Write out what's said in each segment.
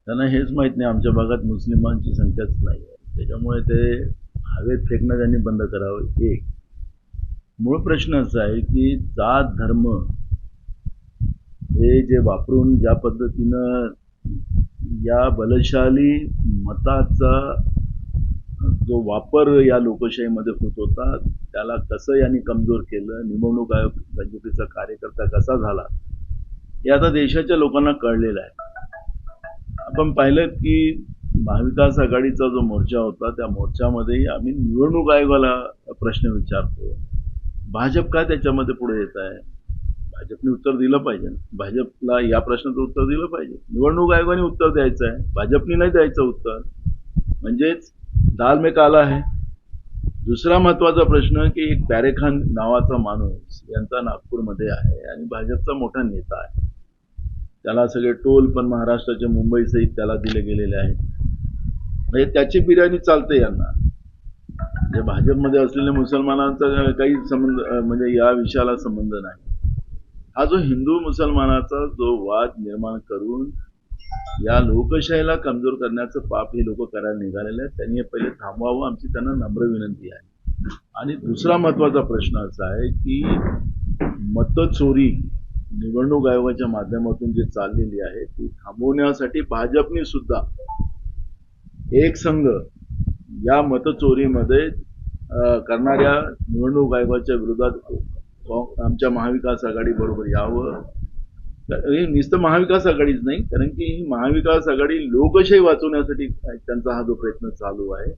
त्यांना हेच माहीत नाही आमच्या भागात मुस्लिमांची संख्याच नाही आहे. त्याच्यामुळे ते हवेत फेकणं त्यांनी बंद करावं. एक मूळ प्रश्न असा आहे की जात धर्म हे जे वापरून ज्या पद्धतीनं या बलशाली मताचा जो वापर या लोकशाहीमध्ये होत होता त्याला कसं यांनी कमजोर केलं, निवडणूक आयोग पद्धतीचा कार्यकर्ता कसा झाला हे आता देशाच्या लोकांना कळलेलं आहे. आपण पाहिलं की महाविकास आघाडीचा जो मोर्चा होता त्या मोर्चामध्ये आम्ही निवडणूक आयोगाला प्रश्न विचारतो. भाजप का त्याच्यामध्ये पुढे येत आहे? भाजपने उत्तर दिलं पाहिजे. भाजपला या प्रश्नाचं उत्तर दिलं पाहिजे. निवडणूक आयोगाने उत्तर द्यायचं आहे, भाजपने नाही द्यायचं उत्तर. म्हणजेच दाल में काला है. दुसरा महत्वाचा प्रश्न की एक पॅरेखान नावाचा माणूस यांचा नागपूरमध्ये आहे आणि भाजपचा मोठा नेता आहे. त्याला सगळे टोल पण महाराष्ट्राच्या मुंबई सहित त्याला दिले गेलेले आहेत. म्हणजे त्याची बिर्याणी चालते यांना. म्हणजे भाजपमध्ये असलेल्या मुसलमानांचा काही संबंध म्हणजे या विषयाला संबंध नाही. हा जो हिंदू मुसलमानाचा जो वाद निर्माण करून या लोकशाहीला कमजोर करण्याचं पाप हे लोक करायला निघालेले आहेत. त्यांनी हे पहिले थांबवावं आमची त्यांना नम्र विनंती आहे. आणि दुसरा महत्वाचा प्रश्न असा आहे की मतचोरी निवडणूक आयोगाच्या माध्यमातून जे चाललेली आहे ती थांबवण्यासाठी भाजपने सुद्धा एक संघ या मतचोरीमध्ये करणाऱ्या निवडणूक आयोगाच्या विरोधात आमच्या महाविकास आघाडी बरोबर यावं. हे नुसतं महाविकास आघाडीच नाही, कारण की ही महाविकास आघाडी लोकशाही वाचवण्यासाठी त्यांचा हा जो प्रयत्न चालू आहे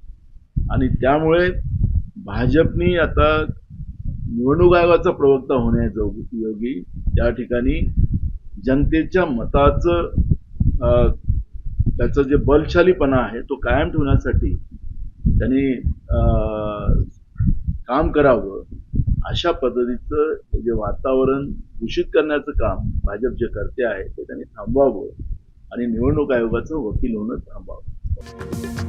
आणि त्यामुळे भाजपनी आता निवडणूक आयोगाचा प्रवक्ता होण्यायोगी त्या ठिकाणी जनतेच्या मताचं त्याचं जे बलशालीपणा आहे तो कायम ठेवण्यासाठी त्यांनी काम करावं. अशा पद्धतीचं जे वातावरण दूषित करण्याचं काम भाजप जे करते आहे ते त्यांनी थांबवावं आणि निवडणूक आयोगाचं वकील होणं थांबवावं.